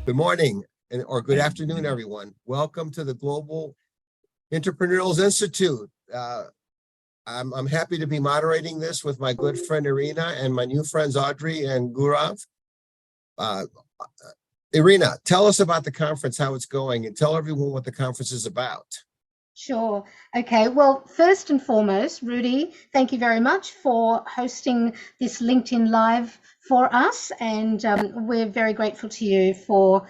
Good morning or good afternoon, everyone. Welcome to the Global Entrepreneurial Institute. I'm happy to be moderating this with my good friend Irena and my new friends Audrey and Gaurav. Irena, tell us about the conference, how it's going, and tell everyone what the conference is about. Sure. Okay. Well, first and foremost, Rudy, thank you very much for hosting this LinkedIn Live for us, and we're very grateful to you for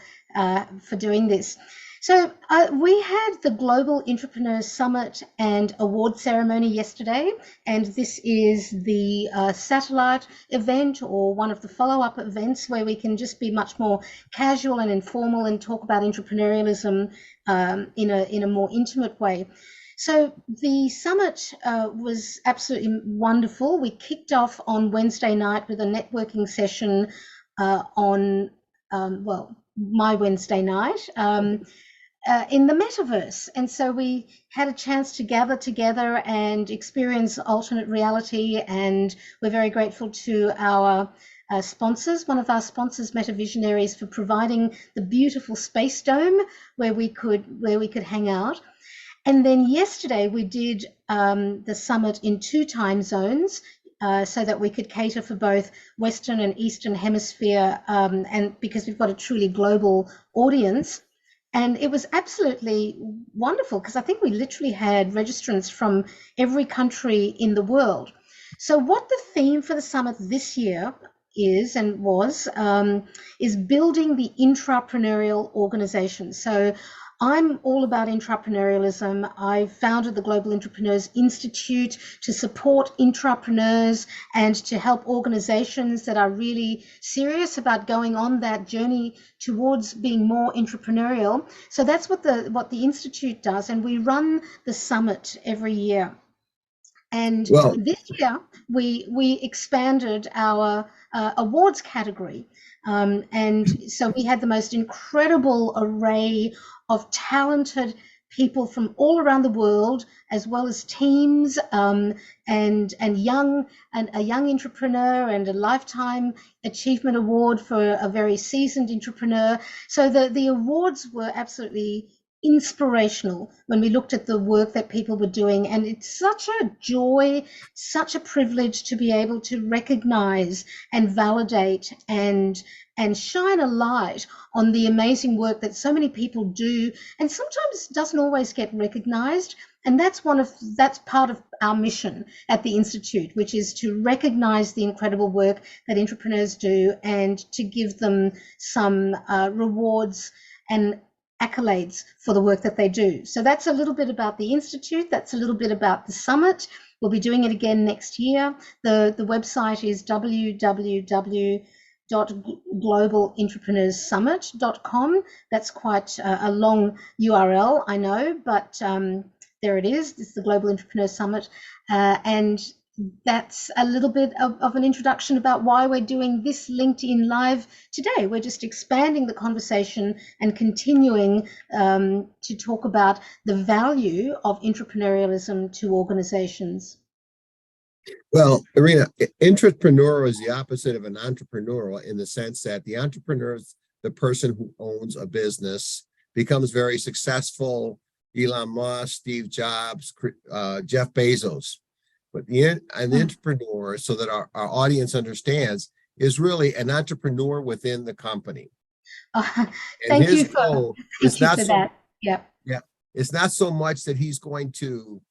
doing this. So we had the Global Entrepreneurs Summit and Award Ceremony yesterday, and this is the satellite event or one of the follow-up events where we can just be much more casual and informal and talk about entrepreneurialism in a more intimate way. So the summit was absolutely wonderful. We kicked off on Wednesday night with a networking session on, my Wednesday night in the metaverse. And so we had a chance to gather together and experience alternate reality. And we're very grateful to our sponsors, one of our sponsors, Meta Visionaries, for providing the beautiful space dome where we could hang out. And then yesterday we did the summit in 2 time zones so that we could cater for both Western and Eastern Hemisphere, and because we've got a truly global audience. And it was absolutely wonderful because I think we literally had registrants from every country in the world. So what the theme for the summit this year is building the intrapreneurial organization. So I'm all about intrapreneurialism. I founded the Global Entrepreneurs Institute to support intrapreneurs and to help organizations that are really serious about going on that journey towards being more entrepreneurial. So that's what the Institute does, and we run the summit every year. And this year we expanded our awards category. And so we had the most incredible array of talented people from all around the world, as well as teams, and a young entrepreneur, and a lifetime achievement award for a very seasoned entrepreneur. So the awards were absolutely inspirational when we looked at the work that people were doing, and it's such a joy, such a privilege to be able to recognize and validate and shine a light on the amazing work that so many people do, and sometimes doesn't always get recognized. And that's part of our mission at the Institute, which is to recognize the incredible work that entrepreneurs do and to give them some rewards and accolades for the work that they do. So that's a little bit about the Institute. That's a little bit about the summit. We'll be doing it again next year. The website is www.globalentrepreneurssummit.com. That's quite a long URL, I know, but there it is. It's the Global Entrepreneurs Summit. And that's a little bit of an introduction about why we're doing this LinkedIn Live today. We're just expanding the conversation and continuing to talk about the value of entrepreneurialism to organizations. Well, Irena, entrepreneur is the opposite of an entrepreneur in the sense that the entrepreneur is the person who owns a business, becomes very successful, Elon Musk, Steve Jobs, Jeff Bezos. But an entrepreneur, so that our audience understands, is really an entrepreneur within the company. Thank you for that. Yeah. It's not so much that he's going to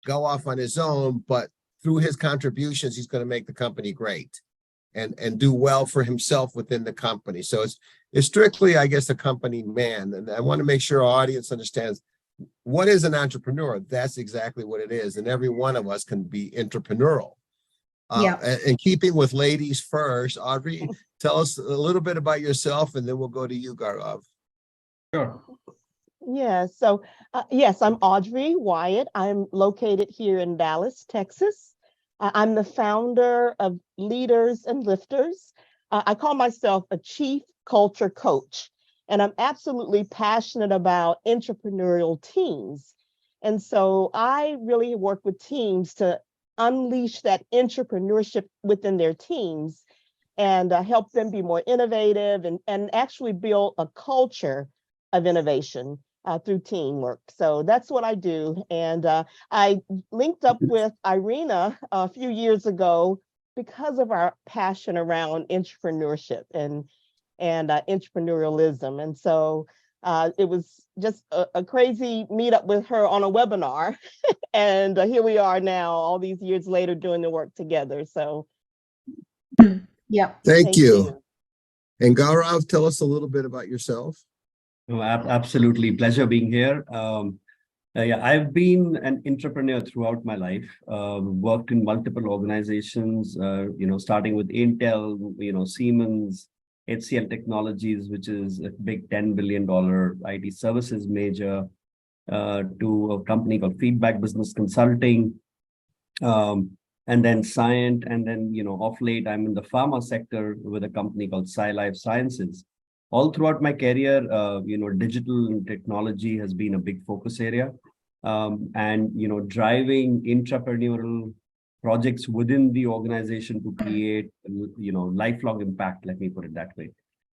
go off on his own, but through his contributions, he's going to make the company great and do well for himself within the company. So it's strictly, I guess, a company man. And I want to make sure our audience understands what is an entrepreneur. That's exactly what it is. And every one of us can be entrepreneurial. And keeping with ladies first, Audrey, tell us a little bit about yourself, and then we'll go to you, Gaurav. Sure. Yeah, so yes, I'm Audrey Wyatt. I'm located here in Dallas, Texas. I'm the founder of Leaders and Lifters. I call myself a chief culture coach, and I'm absolutely passionate about entrepreneurial teams. And so I really work with teams to unleash that entrepreneurship within their teams and help them be more innovative and actually build a culture of innovation through teamwork. So that's what I do. And I linked up with Irena a few years ago because of our passion around entrepreneurship and entrepreneurialism. And so it was just a crazy meetup with her on a webinar. And here we are now, all these years later, doing the work together. So, yeah. Thank you. And Gaurav, tell us a little bit about yourself. Oh, absolutely. Pleasure being here. Yeah, I've been an entrepreneur throughout my life, worked in multiple organizations, starting with Intel, Siemens, HCL Technologies, which is a big $10 billion IT services major, to a company called Feedback Business Consulting, and then Scient. And then, off late, I'm in the pharma sector with a company called Sci Life Sciences. All throughout my career, digital and technology has been a big focus area. And, driving entrepreneurial projects within the organization to create, lifelong impact, let me put it that way.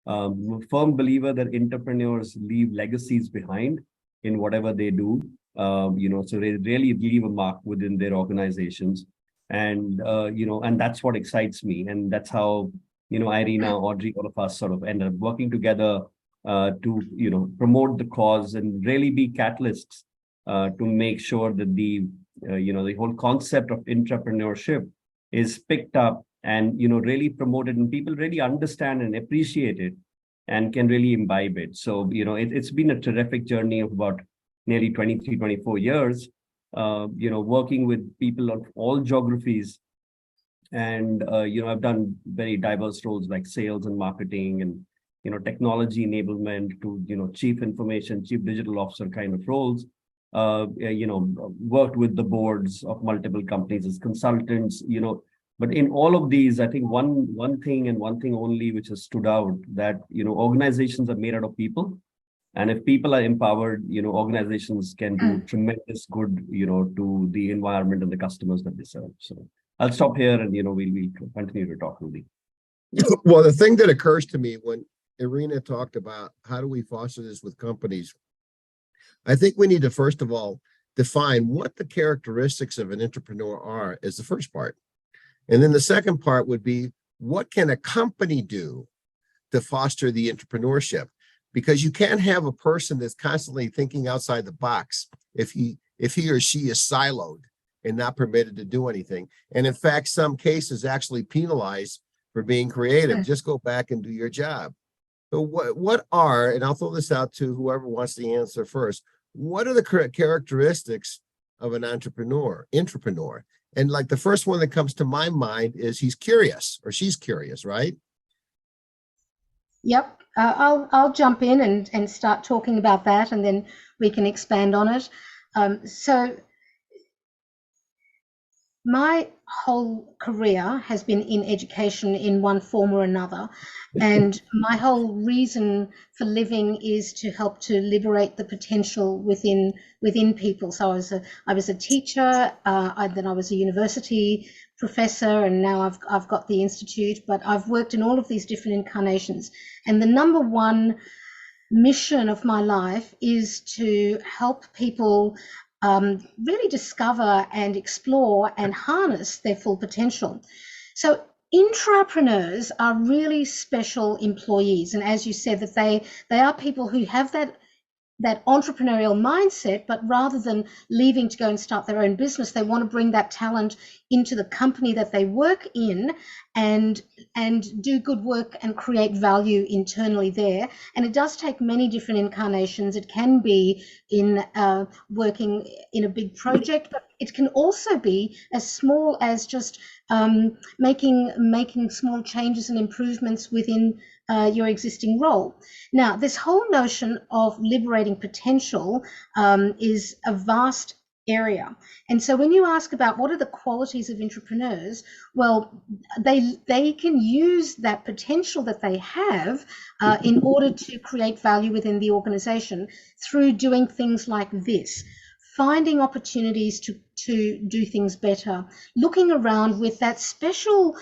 I'm a firm believer that entrepreneurs leave legacies behind in whatever they do, so they really leave a mark within their organizations. And, and that's what excites me. And that's how, Irena, Audrey, all of us sort of ended up working together to, promote the cause and really be catalysts to make sure that the whole concept of entrepreneurship is picked up and, really promoted, and people really understand and appreciate it and can really imbibe it. So, it's been a terrific journey of about nearly 23, 24 years, working with people of all geographies. And, I've done very diverse roles like sales and marketing and, technology enablement to, chief information, chief digital officer kind of roles. Worked with the boards of multiple companies as consultants, but in all of these, I think one thing and one thing only which has stood out, that, organizations are made out of people. And if people are empowered, organizations can do tremendous good, to the environment and the customers that they serve. So I'll stop here and, we'll continue to talk, Rudy. Well, the thing that occurs to me when Irena talked about how do we foster this with companies, I think we need to, first of all, define what the characteristics of an entrepreneur are is the first part. And then the second part would be, what can a company do to foster the entrepreneurship? Because you can't have a person that's constantly thinking outside the box if he or she is siloed and not permitted to do anything. And in fact, some cases actually penalized for being creative. Just go back and do your job. So what are, and I'll throw this out to whoever wants to answer first, what are the characteristics of an entrepreneur? And like the first one that comes to my mind is he's curious or she's curious, right? Yep. I'll jump in and start talking about that, and then we can expand on it. So my whole career has been in education in one form or another, and my whole reason for living is to help to liberate the potential within people. So I was a teacher, then I was a university professor, and now I've got the institute. But I've worked in all of these different incarnations, and the number one mission of my life is to help people really discover and explore and harness their full potential. So intrapreneurs are really special employees, and as you said, that they are people who have that entrepreneurial mindset, but rather than leaving to go and start their own business, they want to bring that talent into the company that they work in and do good work and create value internally there. And it does take many different incarnations. It can be in working in a big project, but it can also be as small as just making small changes and improvements within your existing role. Now, this whole notion of liberating potential is a vast area. And so when you ask about what are the qualities of entrepreneurs, well, they can use that potential that they have in order to create value within the organization through doing things like this. Finding opportunities to do things better, looking around with that special,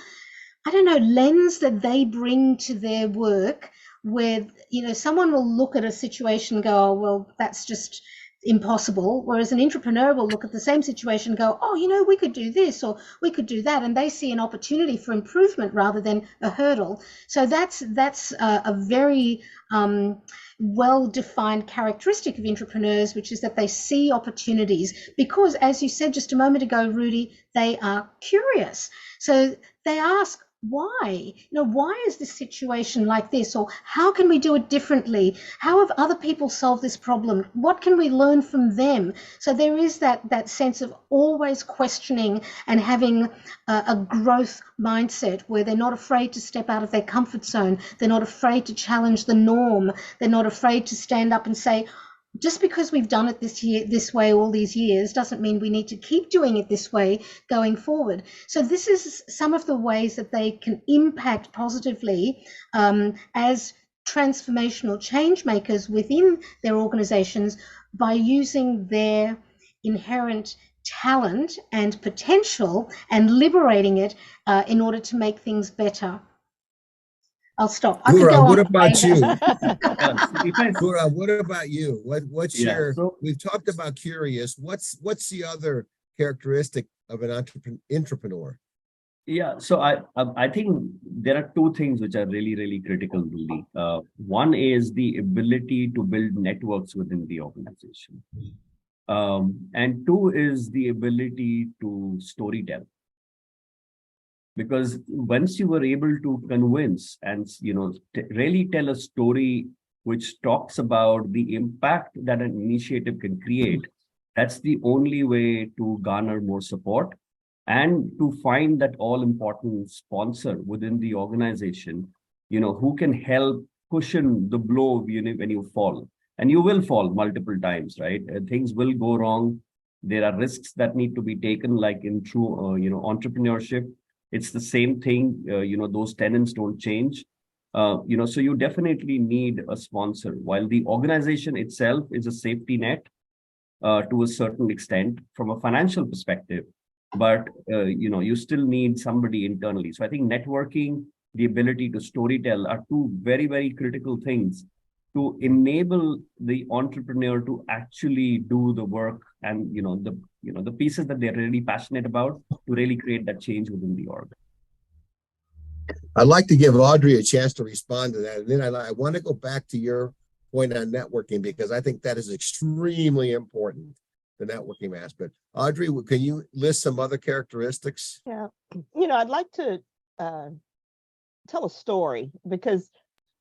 I don't know, lens that they bring to their work, where, you know, someone will look at a situation and go, oh, well, that's just impossible. Whereas an entrepreneur will look at the same situation and go, oh, you know, we could do this or we could do that. And they see an opportunity for improvement rather than a hurdle. So that's a very well-defined characteristic of entrepreneurs, which is that they see opportunities because, as you said just a moment ago, Rudy, they are curious. So they ask, why? You know, why is this situation like this? Or how can we do it differently? How have other people solved this problem? What can we learn from them? So there is that sense of always questioning and having a growth mindset where they're not afraid to step out of their comfort zone. They're not afraid to challenge the norm. They're not afraid to stand up and say, just because we've done it this way all these years doesn't mean we need to keep doing it this way going forward. So this is some of the ways that they can impact positively as transformational change makers within their organizations by using their inherent talent and potential and liberating it in order to make things better. I'll stop. I could go what on. about you? If Gura, what about you? What's Yeah, your, so- we've talked about curious. What's the other characteristic of an entrepreneur? Yeah, so I think there are two things which are really, really critical, Rudy. One is the ability to build networks within the organization. And two is the ability to storytell. Because once you were able to convince and, you know, really tell a story which talks about the impact that an initiative can create, that's the only way to garner more support and to find that all important sponsor within the organization, you know, who can help cushion the blow when you fall. And you will fall multiple times, right? Things will go wrong. There are risks that need to be taken, like in true, entrepreneurship. It's the same thing, those tenets don't change. So you definitely need a sponsor. While the organization itself is a safety net to a certain extent from a financial perspective, but you still need somebody internally. So I think networking, the ability to storytell are two very, very critical things to enable the entrepreneur to actually do the work and the pieces that they're really passionate about to really create that change within the org. I'd like to give Audrey a chance to respond to that. And then I want to go back to your point on networking, because I think that is extremely important, the networking aspect. Audrey, can you list some other characteristics? Yeah, I'd like to tell a story, because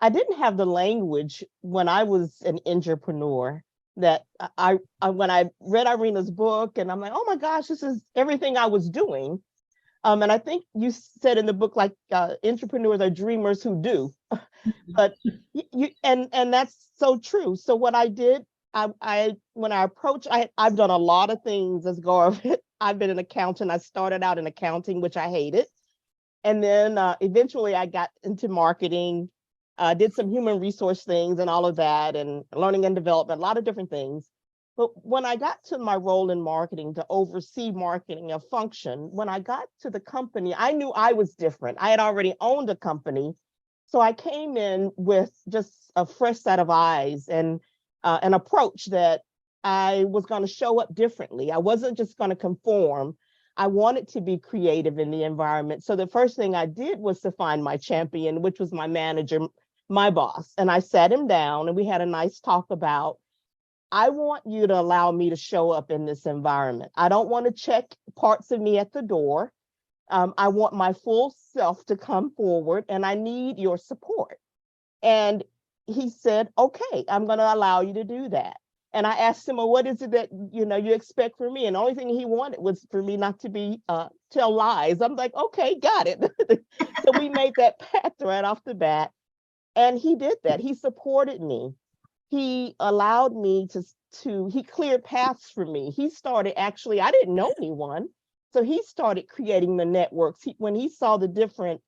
I didn't have the language when I was an entrepreneur that I when I read Irena's book, and I'm like, oh my gosh, this is everything I was doing. And I think you said in the book, like, entrepreneurs are dreamers who do. But and that's so true. So what I did, when I approached, I've done a lot of things as Gaurav. I've been an accountant. I started out in accounting, which I hated. And then eventually I got into marketing, did some human resource things and all of that, and learning and development, a lot of different things. But when I got to my role in marketing, to oversee marketing, a function, when I got to the company, I knew I was different. I had already owned a company. So I came in with just a fresh set of eyes and an approach that I was going to show up differently. I wasn't just going to conform. I wanted to be creative in the environment. So the first thing I did was to find my champion, which was my manager, my boss. And I sat him down and we had a nice talk about, I want you to allow me to show up in this environment. I don't want to check parts of me at the door. I want my full self to come forward, and I need your support. And he said, okay, I'm going to allow you to do that. And I asked him, well, what is it that you expect from me? And the only thing he wanted was for me not to be tell lies. I'm like, okay, got it. So we made that pact right off the bat. And he did that. He supported me. He allowed me he cleared paths for me. He started, actually, I didn't know anyone. So he started creating the networks. When he saw the different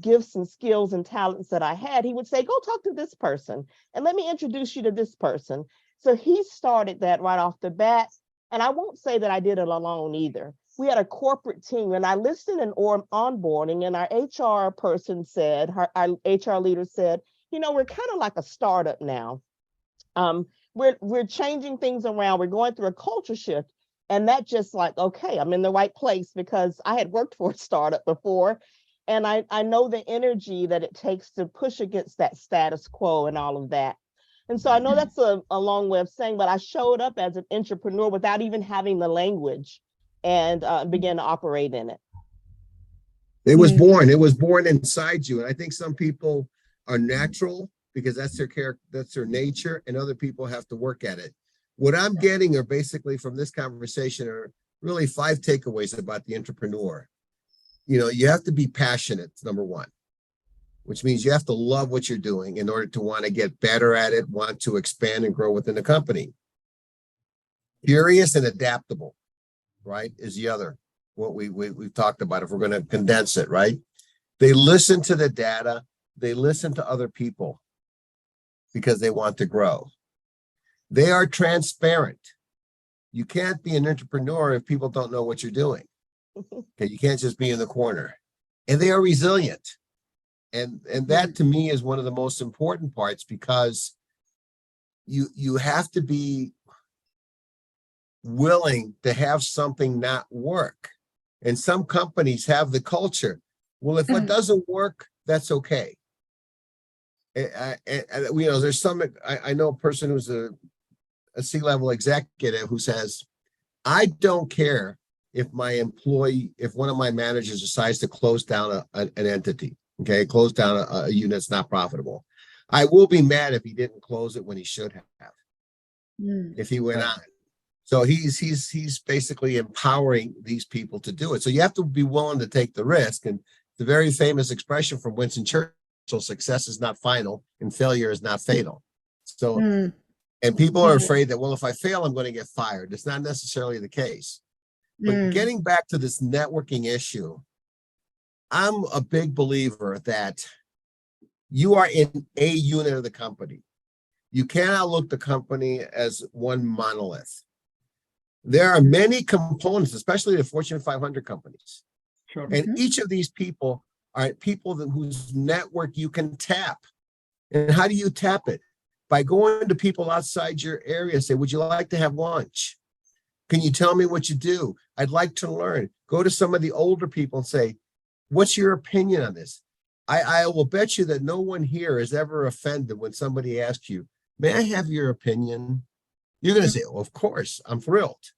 gifts and skills and talents that I had, he would say, go talk to this person and let me introduce you to this person. So he started that right off the bat. And I won't say that I did it alone either. We had a corporate team, and I listed an onboarding, and our HR person said, our HR leader said, you know, we're kind of like a startup now. We're changing things around. We're going through a culture shift. And that just like, okay, I'm in the right place, because I had worked for a startup before. And I know the energy that it takes to push against that status quo and all of that. And so I know that's a long way of saying, but I showed up as an entrepreneur without even having the language, and began to operate in it. It was born. It was born inside you. And I think some people are natural because that's their character, that's their nature, and other people have to work at it. What I'm getting are basically from this conversation are really 5 takeaways about the entrepreneur. You know, you have to be passionate, number one, which means you have to love what you're doing in order to want to get better at it, want to expand and grow within the company. Curious and adaptable, right, is the other, what we've talked about, if we're going to condense it, right? They listen to the data, they listen to other people because they want to grow. They are transparent. You can't be an entrepreneur if people don't know what you're doing. Okay, you can't just be in the corner. And they are resilient. And that to me is one of the most important parts, because you have to be willing to have something not work. And some companies have the culture. Well, if it doesn't work, that's okay. And you know, there's some, I know a person who's a C-level executive who says, I don't care if my employee, if one of my managers decides to close down an entity, okay, close down a unit that's not profitable. I will be mad if he didn't close it when he should have, if he went on. So he's basically empowering these people to do it. So you have to be willing to take the risk. And the very famous expression from Winston Churchill, success is not final and failure is not fatal. So, and people are afraid that, well, if I fail, I'm going to get fired. It's not necessarily the case. But getting back to this networking issue, I'm a big believer that you are in a unit of the company. You cannot look the company as one monolith. There are many components, especially the Fortune 500 companies. Sure. And each of these people are people whose network you can tap. And how do you tap it? By going to people outside your area, say, would you like to have lunch? Can you tell me what you do? I'd like to learn. Go to some of the older people and say, what's your opinion on this? I will bet you that no one here is ever offended when somebody asks you, may I have your opinion? You're going to say, well, of course, I'm thrilled.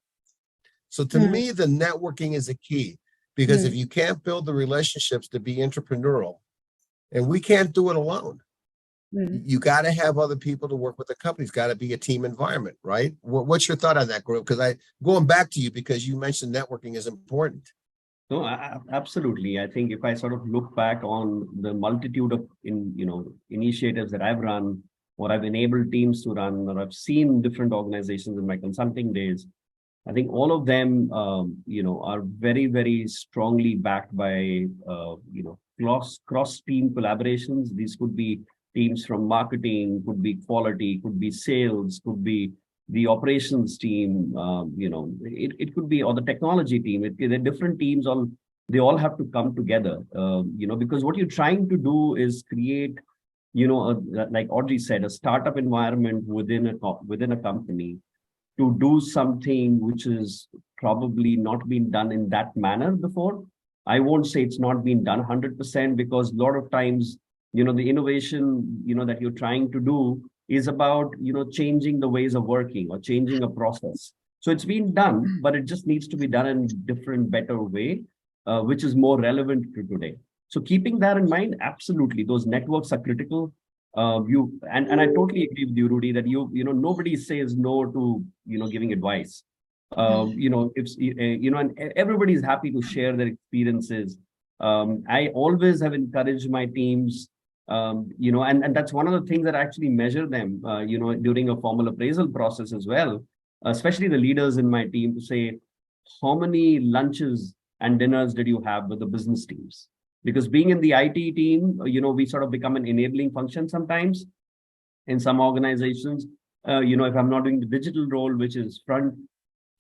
So to me, the networking is a key, because if you can't build the relationships to be entrepreneurial, and we can't do it alone, you got to have other people to work with the company. It's got to be a team environment, right? What's your thought on that, group? Because going back to you, because you mentioned networking is important. No, absolutely. I think if I sort of look back on the multitude of initiatives that I've run, or I've enabled teams to run, or I've seen different organizations in my consulting days, I think all of them, are very, very strongly backed by, cross-team collaborations. These could be teams from marketing, could be quality, could be sales, could be the operations team, it could be, or the technology team. They're different teams, they all have to come together, because what you're trying to do is create, like Audrey said, a startup environment within a company to do something which is probably not been done in that manner before. I won't say it's not been done 100%, because a lot of times, the innovation, that you're trying to do is about, changing the ways of working or changing a process. So it's been done, but it just needs to be done in a different, better way, which is more relevant to today. So keeping that in mind, absolutely, those networks are critical. And I totally agree with you, Rudy, that nobody says no to giving advice. And everybody's happy to share their experiences. I always have encouraged my teams, and that's one of the things that I actually measure them, during a formal appraisal process as well, especially the leaders in my team, to say, how many lunches and dinners did you have with the business teams? Because being in the IT team, we sort of become an enabling function sometimes in some organizations. If I'm not doing the digital role, which is front,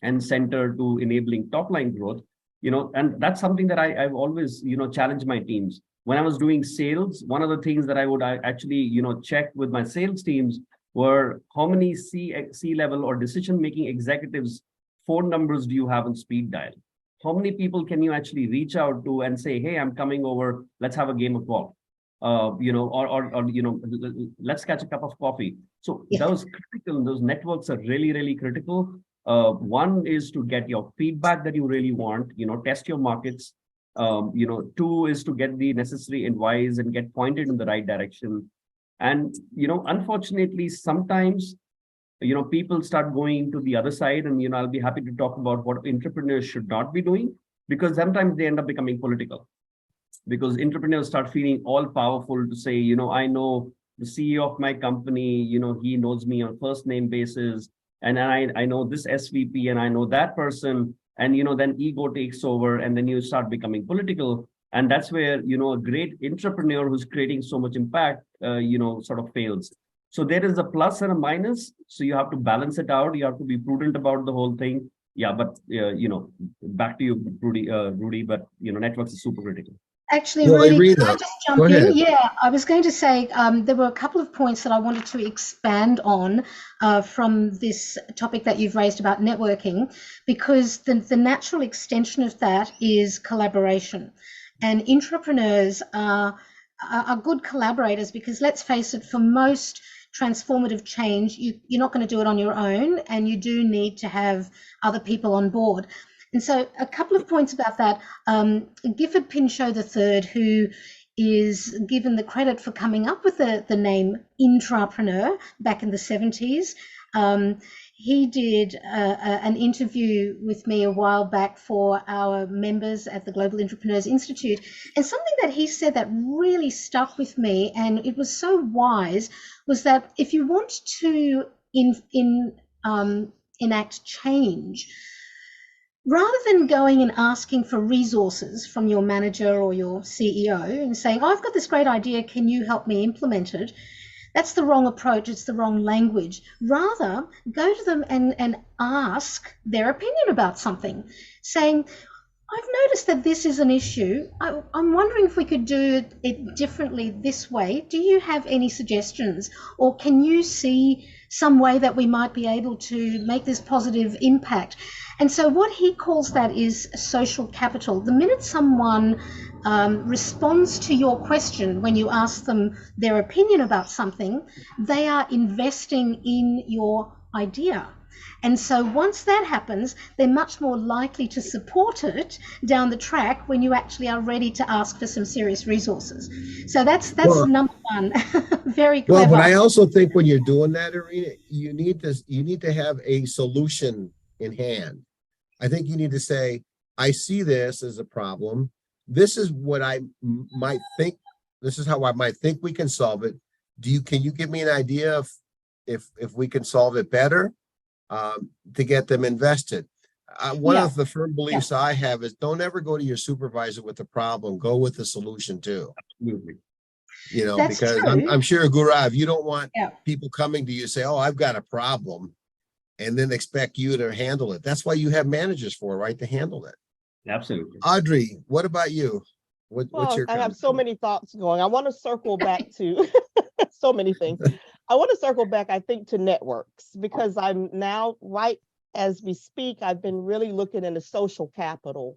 and center to enabling top line growth, and that's something that I've always, challenged my teams. When I was doing sales, one of the things that I would actually, check with my sales teams were how many C-level or decision-making executives phone numbers do you have on speed dial? How many people can you actually reach out to and say, hey, I'm coming over, let's have a game of golf, let's catch a cup of coffee. So those networks are really, really critical. One is to get your feedback that you really want, test your markets. Two is to get the necessary advice and get pointed in the right direction. And, unfortunately, sometimes, people start going to the other side, and, I'll be happy to talk about what entrepreneurs should not be doing, because sometimes they end up becoming political, because entrepreneurs start feeling all powerful to say, I know the CEO of my company, he knows me on first name basis, and I know this SVP and I know that person, and, then ego takes over, and then you start becoming political. And that's where, a great entrepreneur who's creating so much impact, sort of fails. So there is a plus and a minus. So you have to balance it out. You have to be prudent about the whole thing. Yeah, but, back to you, Rudy, but, networks is super critical. Actually, Well, Rudy, Irena, can I just jump go in? ahead. Yeah, I was going to say there were a couple of points that I wanted to expand on from this topic that you've raised about networking, because the natural extension of that is collaboration. And entrepreneurs are good collaborators, because let's face it, for most transformative change, you're not going to do it on your own, and you do need to have other people on board. And so a couple of points about that. Gifford Pinchot III, who is given the credit for coming up with the name Intrapreneur back in the 70s, he did an interview with me a while back for our members at the Global Entrepreneurs Institute. And something that he said that really stuck with me, and it was so wise, was that if you want to enact change, rather than going and asking for resources from your manager or your CEO and saying, I've got this great idea, can you help me implement it? That's the wrong approach. It's the wrong language. Rather, go to them and ask their opinion about something, saying, I've noticed that this is an issue. I'm wondering if we could do it differently this way. Do you have any suggestions? Or can you see some way that we might be able to make this positive impact? And so what he calls that is social capital. The minute someone responds to your question when you ask them their opinion about something, they are investing in your idea. And so once that happens, they're much more likely to support it down the track when you actually are ready to ask for some serious resources. So that's number one. Very clever. Well, but I also think when you're doing that, Irena, you need to have a solution in hand. I think you need to say, I see this as a problem. This is what I might think. This is how I might think we can solve it. Can you give me an idea of if we can solve it better? To get them invested. One of the firm beliefs I have is don't ever go to your supervisor with a problem, go with the solution too. Absolutely. That's because true. I'm sure, Gaurav, you don't want people coming to you say, oh, I've got a problem, and then expect you to handle it. That's why you have managers for, right, to handle it. Absolutely. Audrey, what about you? What's your I have so many thoughts going. I want to circle back to so many things. I want to circle back, I think, to networks, because I'm now, right as we speak, I've been really looking into social capital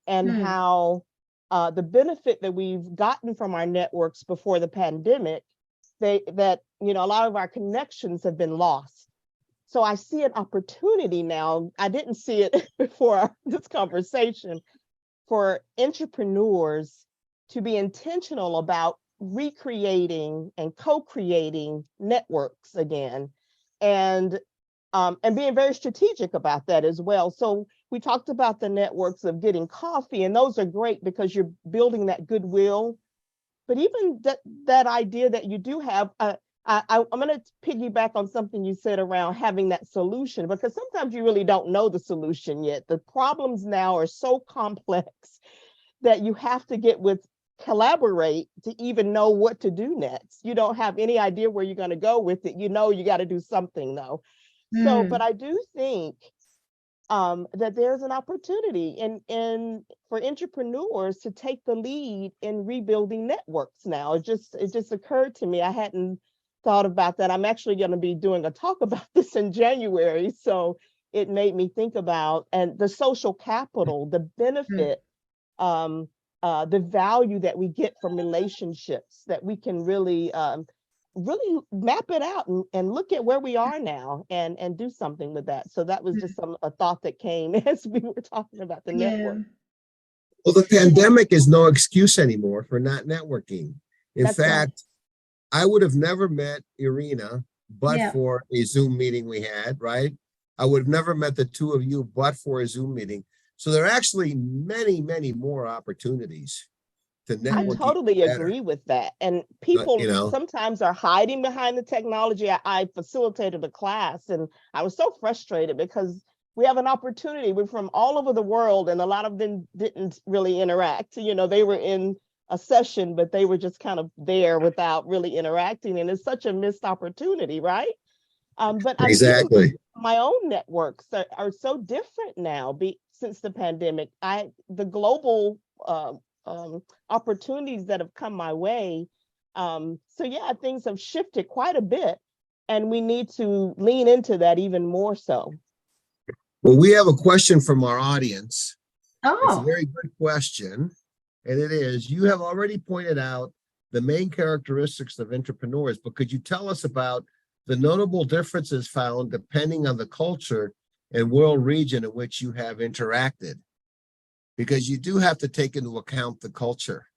and how the benefit that we've gotten from our networks before the pandemic, that a lot of our connections have been lost. So I see an opportunity now. I didn't see it before this conversation, for entrepreneurs to be intentional about recreating and co-creating networks again, and being very strategic about that as well. So we talked about the networks of getting coffee, and those are great because you're building that goodwill. But even that idea that you do have, I'm going to piggyback on something you said around having that solution, because sometimes you really don't know the solution yet. The problems now are so complex that you have to collaborate to even know what to do next. You don't have any idea where you're going to go with it. You got to do something though. So, but I do think that there's an opportunity for entrepreneurs to take the lead in rebuilding networks now. It just occurred to me. I hadn't thought about that. I'm actually going to be doing a talk about this in January. So it made me think about, and the social capital, the benefit, the value that we get from relationships, that we can really map it out and look at where we are now and do something with that. So that was just a thought that came as we were talking about the network. Well, the pandemic is no excuse anymore for not networking. In That's right. fact, I would have never met Irena but Yeah. for a Zoom meeting we had, right? I would have never met the two of you but for a Zoom meeting. So there are actually many, many more opportunities to I network. totally better. agree with that. And people you know, sometimes are hiding behind the technology. I facilitated a class and I was so frustrated because we have an opportunity. We're from all over the world and a lot of them didn't really interact. You know, they were in a session, but they were just kind of there without really interacting. And it's such a missed opportunity, right? But I'm even exactly. my own networks are so different now since the pandemic. The global opportunities that have come my way. So yeah, things have shifted quite a bit and we need to lean into that even more so. Well, we have a question from our audience. It's a Oh, very good question. And it is, you have already pointed out the main characteristics of entrepreneurs, but could you tell us about the notable differences found depending on the culture and world region in which you have interacted? Because you do have to take into account the culture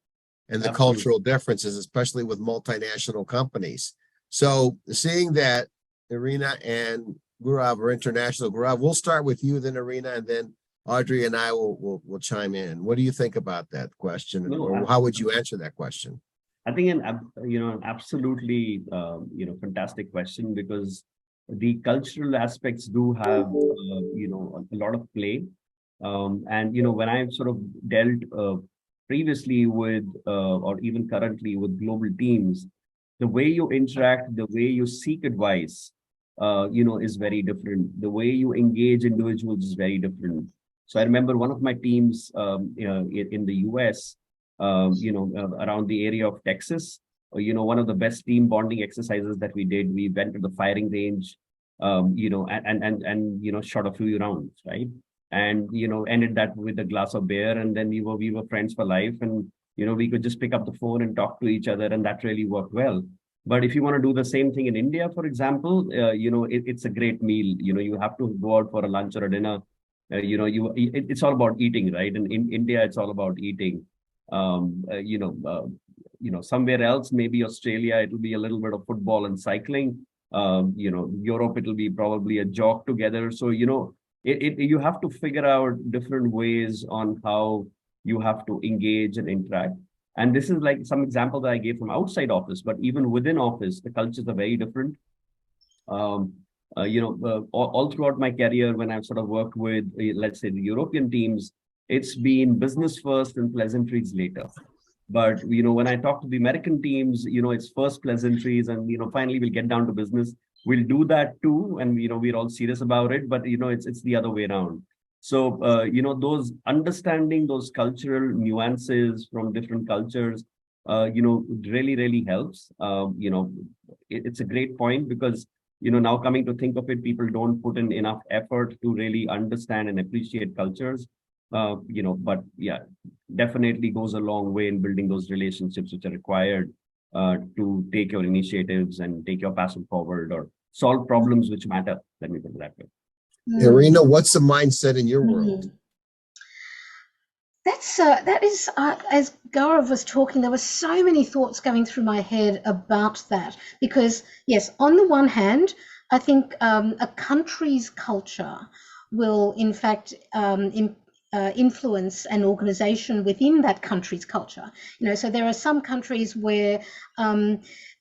and the Absolutely. cultural differences, especially with multinational companies. So seeing that Irena and Gaurav are international, Gaurav, we'll start with you, then Irena, and then Audrey and I will chime in. What do you think about that question, No, or how would you answer that question? I think an absolutely fantastic question, because the cultural aspects do have a lot of play, and when I've sort of dealt previously with or even currently with global teams, the way you interact, the way you seek advice, is very different. The way you engage individuals is very different. So I remember one of my teams in the US. Around the area of Texas, one of the best team bonding exercises that we did, we went to the firing range, and shot a few rounds, right? And, ended that with a glass of beer. And then we were friends for life. And, we could just pick up the phone and talk to each other. And that really worked well. But if you want to do the same thing in India, for example, it's a great meal. You have to go out for a lunch or a dinner. It's all about eating, right? And in India, it's all about eating. Somewhere else, maybe Australia, it'll be a little bit of football and cycling. Europe, it'll be probably a jog together. So, you have to figure out different ways on how you have to engage and interact. And this is like some example that I gave from outside office, but even within office, the cultures are very different. All throughout my career, when I've sort of worked with, let's say, the European teams, it's been business first and pleasantries later. But, when I talk to the American teams, it's first pleasantries and, finally we'll get down to business. We'll do that too. And, we're all serious about it, but, it's the other way around. So, those understanding those cultural nuances from different cultures, really, really helps. It's a great point because, now coming to think of it, people don't put in enough effort to really understand and appreciate cultures. But yeah, definitely goes a long way in building those relationships which are required to take your initiatives and take your passion forward or solve problems which matter. Let me put it that way. Irena, what's the mindset in your world? That is, as Gaurav was talking, there were so many thoughts going through my head about that. Because, yes, on the one hand, I think a country's culture will, in fact, influence an organization within that country's culture. So there are some countries where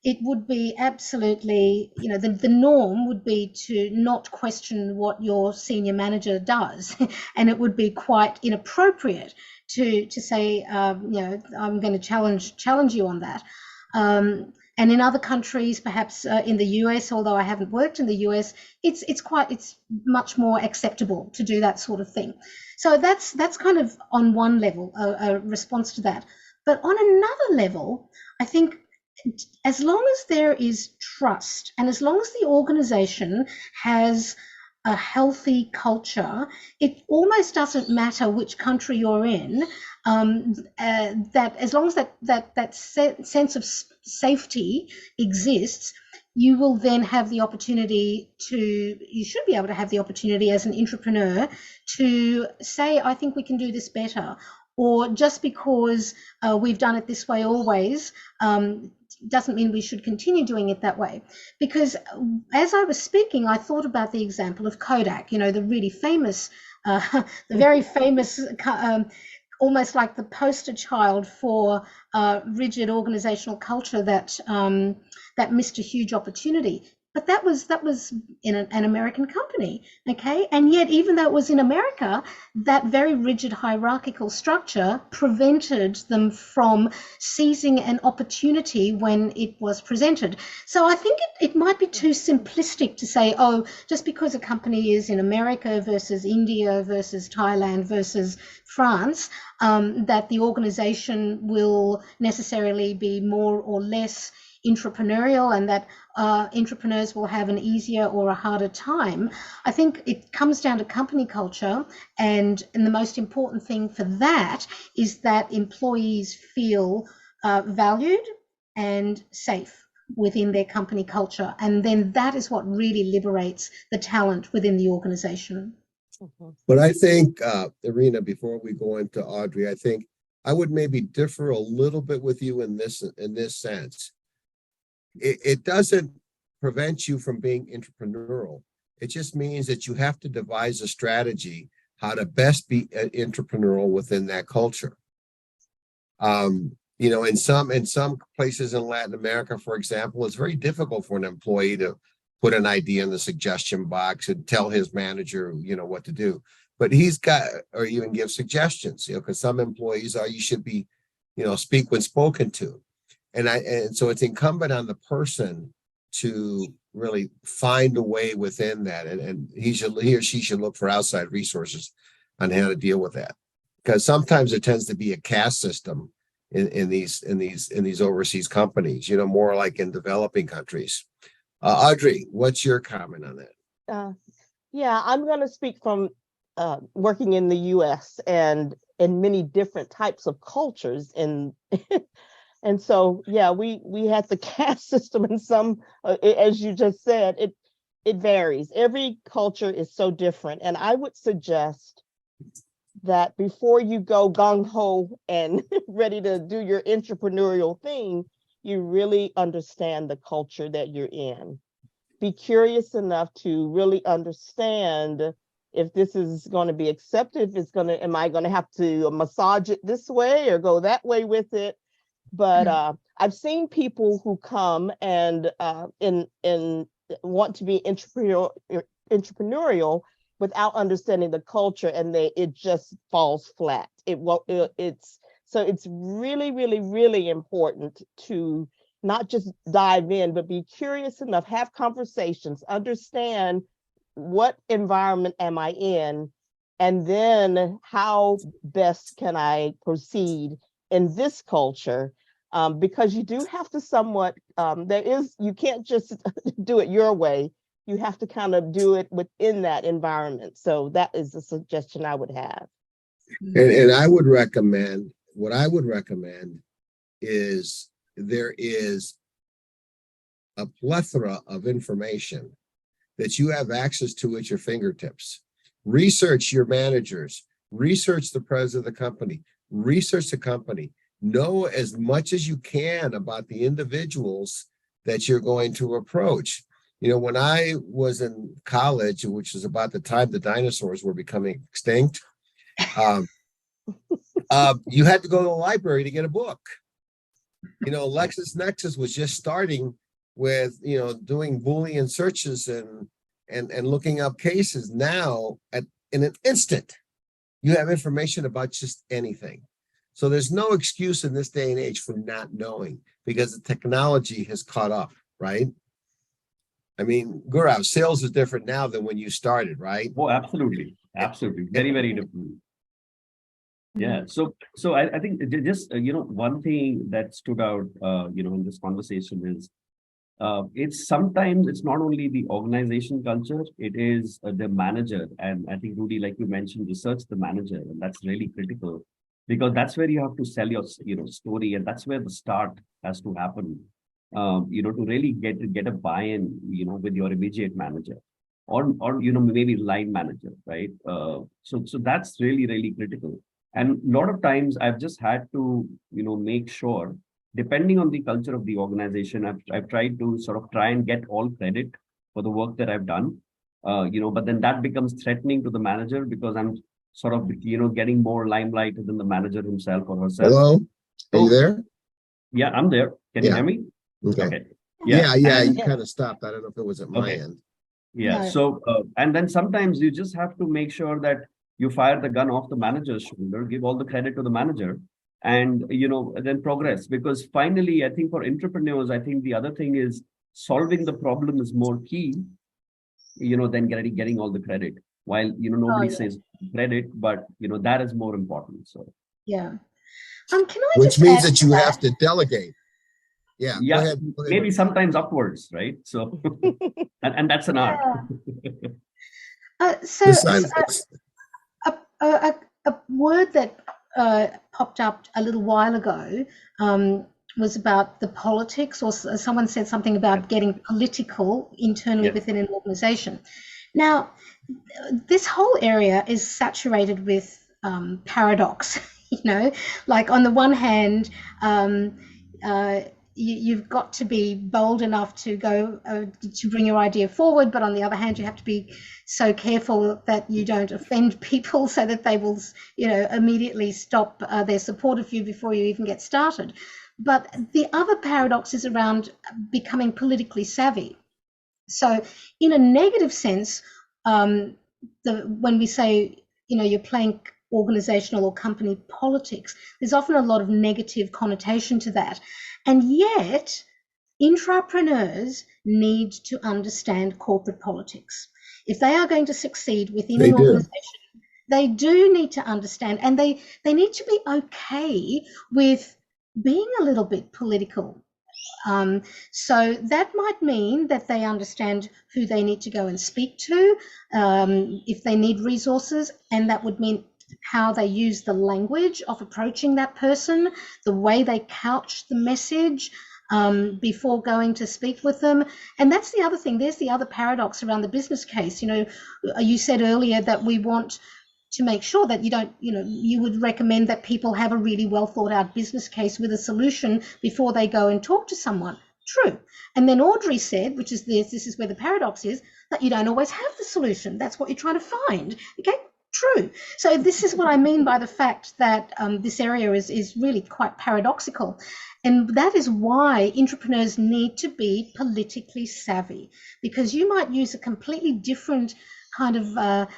it would be absolutely, the norm would be to not question what your senior manager does, and it would be quite inappropriate to say, I'm going to challenge you on that. And in other countries, perhaps in the US, although I haven't worked in the US, it's much more acceptable to do that sort of thing. So that's kind of on one level a response to that. But on another level, I think as long as there is trust and as long as the organization has a healthy culture, it almost doesn't matter which country you're in. That as long as that sense of safety exists, you will then have the opportunity you should be able to have the opportunity as an entrepreneur to say, I think we can do this better. Or just because we've done it this way always, doesn't mean we should continue doing it that way. Because as I was speaking, I thought about the example of Kodak, the really famous, the very famous, almost like the poster child for rigid organizational culture that missed a huge opportunity. But that was in an American company, okay? And yet, even though it was in America, that very rigid hierarchical structure prevented them from seizing an opportunity when it was presented. So I think it might be too simplistic to say, oh, just because a company is in America versus India versus Thailand versus France, that the organization will necessarily be more or less entrepreneurial and that entrepreneurs will have an easier or a harder time. I think it comes down to company culture, and the most important thing for that is that employees feel valued and safe within their company culture, and then that is what really liberates the talent within the organization. But I think, Irena, before we go into Audrey, I think I would maybe differ a little bit with you in this sense. It doesn't prevent you from being entrepreneurial. It just means that you have to devise a strategy how to best be entrepreneurial within that culture. In some places in Latin America, for example, it's very difficult for an employee to put an idea in the suggestion box and tell his manager, what to do. But he's got, or even give suggestions, because some employees you should be, speak when spoken to. And so it's incumbent on the person to really find a way within that, and he or she should look for outside resources on how to deal with that, because sometimes there tends to be a caste system in these overseas companies, more like in developing countries. Audrey, what's your comment on that? Yeah, I'm going to speak from working in the U.S. and in many different types of cultures And so, yeah, we had the caste system, and some, as you just said, it varies. Every culture is so different. And I would suggest that before you go gung-ho and ready to do your entrepreneurial thing, you really understand the culture that you're in. Be curious enough to really understand if this is going to be accepted, am I going to have to massage it this way or go that way with it? But I've seen people who come and want to be entrepreneurial without understanding the culture, and it just falls flat. It's really, really, really important to not just dive in, but be curious enough, have conversations, understand what environment am I in, and then how best can I proceed in this culture. Because you do have to somewhat, you can't just do it your way. You have to kind of do it within that environment. So that is a suggestion I would have. And I would recommend, what I would recommend is there is a plethora of information that you have access to at your fingertips. Research your managers, research the president of the company, research the company. Know as much as you can about the individuals that you're going to approach. When I was in college, which is about the time the dinosaurs were becoming extinct, you had to go to the library to get a book. LexisNexis was just starting with, doing Boolean searches and looking up cases. Now, in an instant, you have information about just anything. So there's no excuse in this day and age for not knowing because the technology has caught up, right? I mean, Gaurav, sales is different now than when you started, right? Oh, absolutely. Absolutely. Very, very different. Yeah. So I think just, one thing that stood out, in this conversation is, it's sometimes it's not only the organization culture, it is the manager. And I think, Rudy, like you mentioned, research the manager, and that's really critical because that's where you have to sell your, story, and that's where the start has to happen. To really get a buy-in, with your immediate manager, or maybe line manager, right? So that's really, really critical. And a lot of times I've just had to, make sure, depending on the culture of the organization, I've tried to sort of try and get all credit for the work that I've done, but then that becomes threatening to the manager because I'm sort of, getting more limelight than the manager himself or herself. Hello, are you there? Yeah, I'm there. Can you hear me? Okay. Yeah. Yeah. And, You kind of stopped. I don't know if it was at my end. yeah. No. So, and then sometimes you just have to make sure that you fire the gun off the manager's shoulder, give all the credit to the manager, and then progress. Because finally, I think for entrepreneurs, I think the other thing is solving the problem is more key, than getting all the credit. While nobody says credit, but that is more important. So Yeah. Can I Which just means add that to you that? have to delegate. Yeah, yeah, go ahead. maybe sometimes upwards, right? So and that's an art. So Besides, a word that popped up a little while ago was about the politics, or someone said something about getting political internally within an organization. Now, this whole area is saturated with paradox. Like on the one hand, you've got to be bold enough to go to bring your idea forward, but on the other hand, you have to be so careful that you don't offend people so that they will, immediately stop their support of you before you even get started. But the other paradox is around becoming politically savvy. So in a negative sense, when we say, you're playing organizational or company politics, there's often a lot of negative connotation to that. And yet, intrapreneurs need to understand corporate politics. If they are going to succeed within an organization, they do need to understand, and they need to be okay with being a little bit political. So that might mean that they understand who they need to go and speak to, if they need resources, and that would mean how they use the language of approaching that person, the way they couch the message before going to speak with them. And that's the other thing. There's the other paradox around the business case. You said earlier that we want to make sure that you would recommend that people have a really well thought out business case with a solution before they go and talk to someone. True. And then Audrey said, which is this is where the paradox is, that you don't always have the solution. That's what you're trying to find. Okay. True. So this is what I mean by the fact that this area is really quite paradoxical. And that is why entrepreneurs need to be politically savvy, because you might use a completely different kind of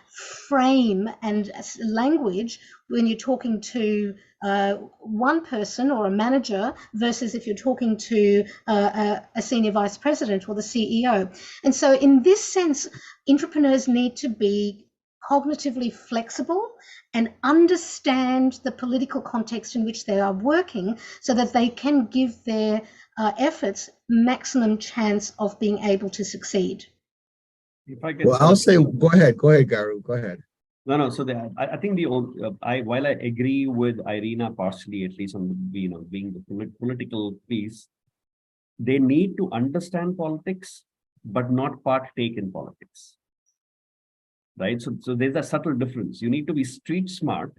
frame and language when you're talking to one person or a manager versus if you're talking to a senior vice president or the CEO. And so in this sense, entrepreneurs need to be cognitively flexible and understand the political context in which they are working so that they can give their efforts maximum chance of being able to succeed. If I can, I'll say, go ahead, Garu, go ahead. No. So I think while I agree with Irena partially, at least on being the political piece, they need to understand politics, but not partake in politics. Right. So there's a subtle difference. You need to be street smart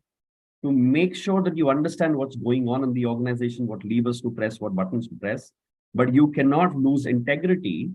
to make sure that you understand what's going on in the organization, what levers to press, what buttons to press, but you cannot lose integrity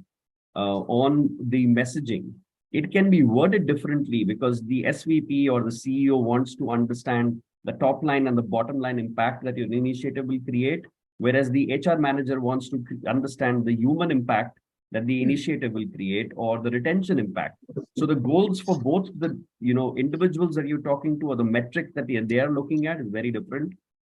on the messaging. It can be worded differently because the SVP or the CEO wants to understand the top line and the bottom line impact that your initiative will create, whereas the HR manager wants to understand the human impact that the initiative will create or the retention impact. So the goals for both the individuals that you're talking to or the metric that they are looking at is very different.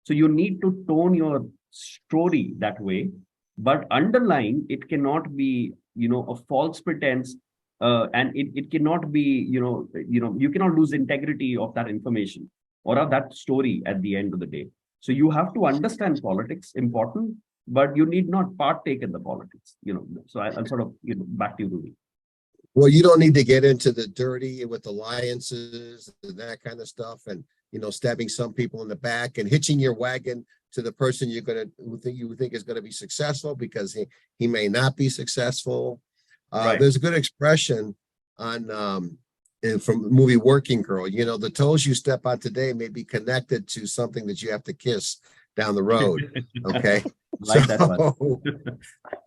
So you need to tone your story that way, but underlying it cannot be, a false pretense, and it cannot be, you cannot lose integrity of that information or of that story at the end of the day. So you have to understand politics, important, but you need not partake in the politics, So I'm sort of, back to you, Rudy. Well, you don't need to get into the dirty with alliances and that kind of stuff, and stabbing some people in the back and hitching your wagon to the person you think is going to be successful, because he may not be successful. Right. There's a good expression on from the movie Working Girl. The toes you step on today may be connected to something that you have to kiss down the road. Okay, Like that one.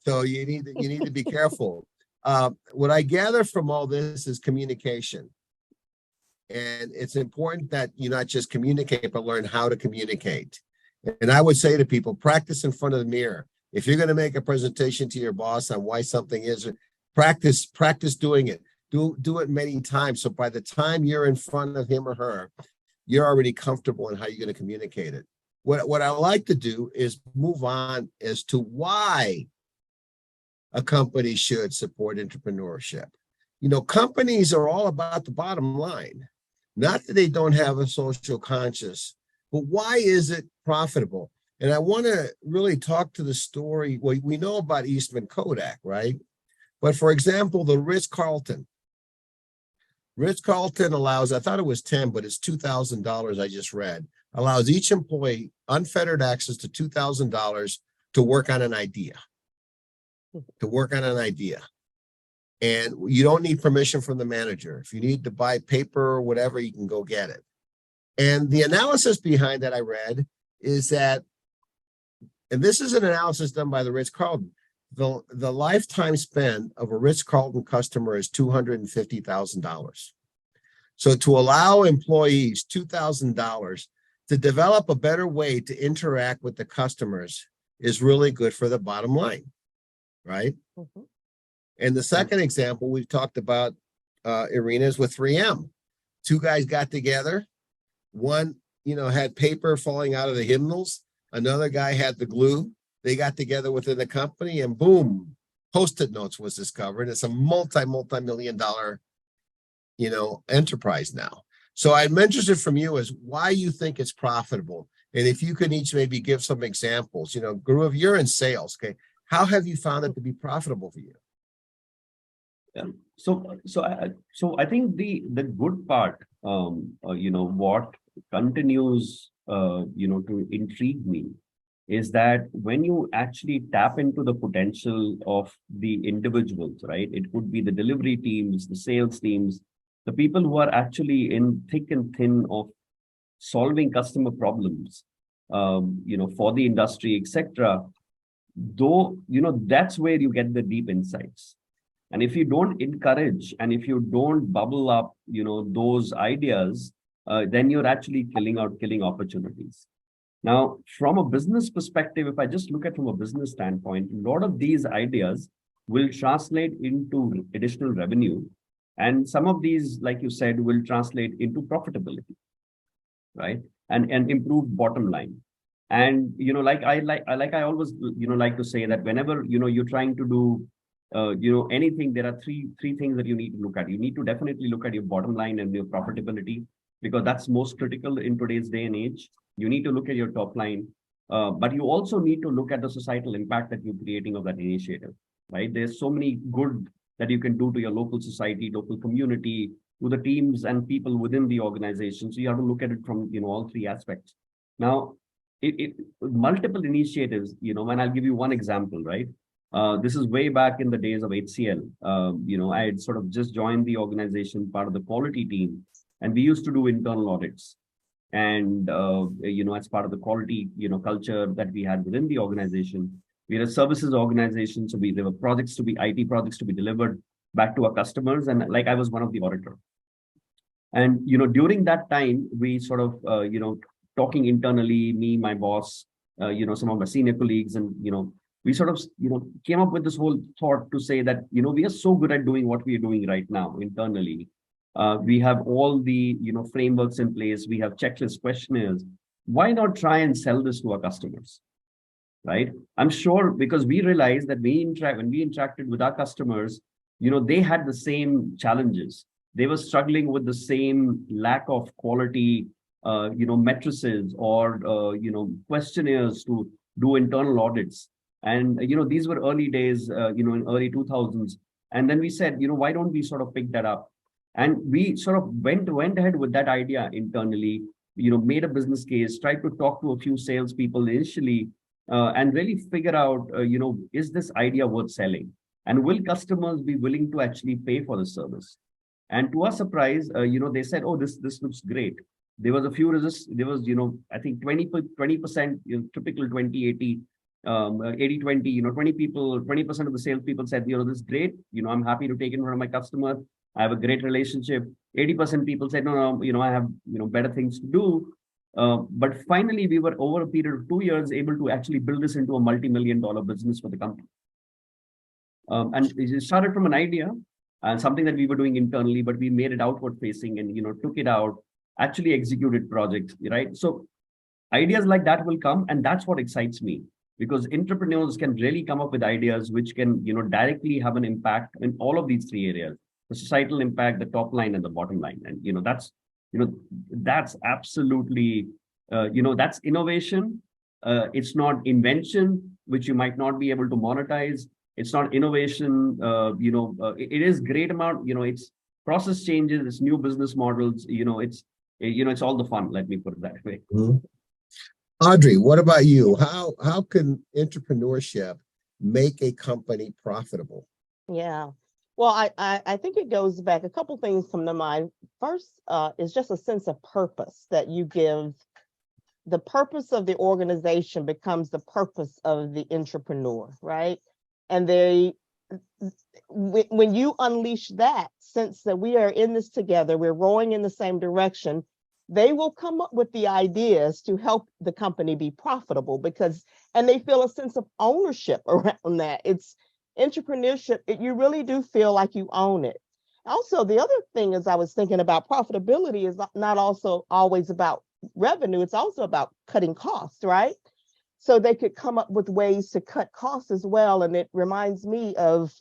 So you need to be careful. What I gather from all this is communication. And it's important that you not just communicate, but learn how to communicate. And I would say to people, practice in front of the mirror. If you're going to make a presentation to your boss on why something is, practice doing it. Do it many times. So by the time you're in front of him or her, you're already comfortable in how you're going to communicate it. What I like to do is move on as to why a company should support entrepreneurship. Companies are all about the bottom line. Not that they don't have a social conscience, but why is it profitable? And I want to really talk to the story. Well, we know about Eastman Kodak, right? But for example, the Ritz-Carlton allows, I thought it was 10, but it's $2,000 I just read, allows each employee unfettered access to $2,000 to work on an idea. And you don't need permission from the manager. If you need to buy paper or whatever, you can go get it. And the analysis behind that I read is that, and this is an analysis done by the Ritz-Carlton, the lifetime spend of a Ritz-Carlton customer is $250,000. So to allow employees $2,000 to develop a better way to interact with the customers is really good for the bottom line, right? Mm-hmm. And the second example we've talked about, Irena, is with 3M. Two guys got together. One, had paper falling out of the hymnals. Another guy had the glue. They got together within the company, and boom, Post-it notes was discovered. It's a multi-million dollar, enterprise now. So I'm interested from you as why you think it's profitable. And if you could each maybe give some examples, Guru, if you're in sales, okay, how have you found it to be profitable for you? Yeah. So I think the good part, what continues, to intrigue me is that when you actually tap into the potential of the individuals, right? It could be the delivery teams, the sales teams, the people who are actually in thick and thin of solving customer problems, for the industry, etc. Though, that's where you get the deep insights. And if you don't encourage and if you don't bubble up, those ideas, then you're actually killing opportunities. Now, from a business perspective, if I just look at from a business standpoint, a lot of these ideas will translate into additional revenue. And some of these, like you said, will translate into profitability, right? And improved bottom line. And, I always, like to say that whenever, you're trying to do anything, there are three things that you need to look at. You need to definitely look at your bottom line and your profitability, because that's most critical in today's day and age. You need to look at your top line, but you also need to look at the societal impact that you're creating of that initiative, right? There's so many good that you can do to your local society, local community, to the teams and people within the organization. So you have to look at it from, all three aspects. Now, multiple initiatives, and I'll give you one example, right? This is way back in the days of HCL. I had sort of just joined the organization, part of the quality team, and we used to do internal audits. And, as part of the quality, culture that we had within the organization, we are a services organization. So there were IT projects to be delivered back to our customers. And I was one of the auditor. And, during that time, we sort of, talking internally, me, my boss, some of my senior colleagues, and, we sort of, came up with this whole thought to say that, we are so good at doing what we are doing right now internally. We have all the, frameworks in place. We have checklist questionnaires. why not try and sell this to our customers? Right? I'm sure because we realized that when we interacted with our customers, they had the same challenges. They were struggling with the same lack of quality, matrices or, questionnaires to do internal audits. And, these were early days, in early 2000s. And then we said, why don't we sort of pick that up? And we sort of went ahead with that idea internally, made a business case, tried to talk to a few salespeople initially, and really figure out, is this idea worth selling? And will customers be willing to actually pay for the service? And to our surprise, they said, oh, this looks great. There was a few resists. There was, I think 20%, typical 20-80, 80-20, 20% of the salespeople said, this is great. I'm happy to take it in front of my customer. I have a great relationship. 80% people said, no, I have, better things to do. But finally, we were over a period of 2 years able to actually build this into a multi-million-dollar business for the company. And it started from an idea and something that we were doing internally, but we made it outward facing and, took it out, actually executed projects, right? So ideas like that will come. And that's what excites me, because entrepreneurs can really come up with ideas which can, directly have an impact in all of these three areas: the societal impact, the top line, and the bottom line. And, that's absolutely, that's innovation. It's not invention, which you might not be able to monetize. It's not innovation. It is great amount, it's process changes, it's new business models, it's all the fun. Let me put it that way. Mm-hmm. Audrey, what about you? How can entrepreneurship make a company profitable? Yeah. Well, I think it goes back. A couple things come to mind. First is just a sense of purpose that you give. The purpose of the organization becomes the purpose of the entrepreneur, right? And when you unleash that sense that we are in this together, we're rowing in the same direction, they will come up with the ideas to help the company be profitable and they feel a sense of ownership around that. It's entrepreneurship. You really do feel like you own it. Also, the other thing is I was thinking about profitability is not also always about revenue. It's also about cutting costs, right? So they could come up with ways to cut costs as well. And it reminds me of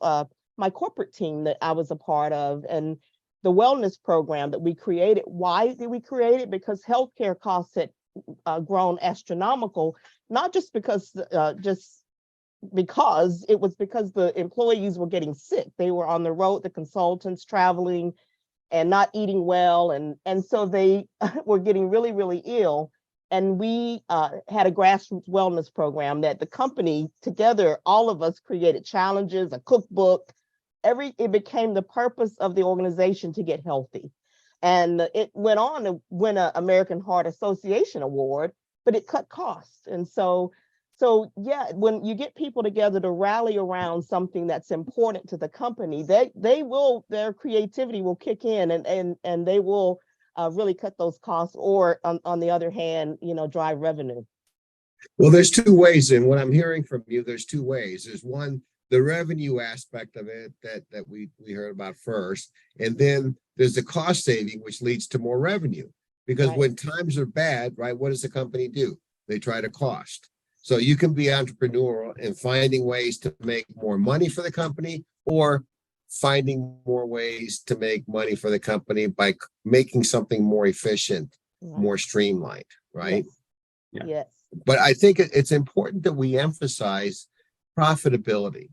my corporate team that I was a part of and the wellness program that we created. Why did we create it? Because healthcare costs had grown astronomical, not just because it was because the employees were getting sick. They were on the road, the consultants traveling and not eating well. And so they were getting really, really ill. And we had a grassroots wellness program that the company together, all of us created challenges, a cookbook. It became the purpose of the organization to get healthy. And it went on to win an American Heart Association award, but it cut costs. And so yeah, when you get people together to rally around something that's important to the company, their creativity will kick in and they will really cut those costs, or on the other hand, drive revenue. Well, there's two ways, and what I'm hearing from you, there's two ways. There's one, the revenue aspect of it that we heard about first, and then there's the cost saving, which leads to more revenue. Because Right. when times are bad, right, what does the company do? They try to cost. So you can be entrepreneurial in finding ways to make more money for the company, or finding more ways to make money for the company by making something more efficient, Right. more streamlined, right? Yes. Yeah. Yes. But I think it's important that we emphasize profitability.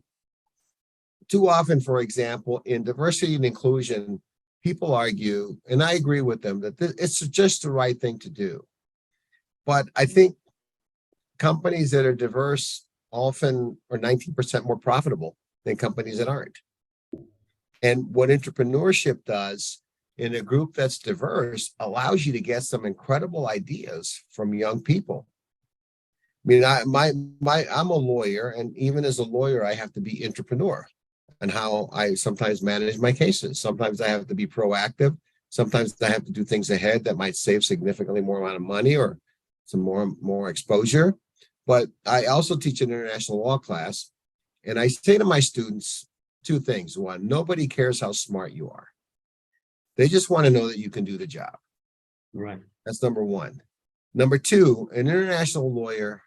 Too often, for example, in diversity and inclusion, people argue, and I agree with them, that it's just the right thing to do. But I think companies that are diverse often are 19% more profitable than companies that aren't. And what entrepreneurship does in a group that's diverse allows you to get some incredible ideas from young people. I mean, I'm a lawyer, and even as a lawyer, I have to be entrepreneur and how I sometimes manage my cases. Sometimes I have to be proactive. Sometimes I have to do things ahead that might save significantly more amount of money or some more exposure. But I also teach an international law class, and I say to my students two things. One, nobody cares how smart you are. They just want to know that you can do the job. Right. That's number one. Number two, an international lawyer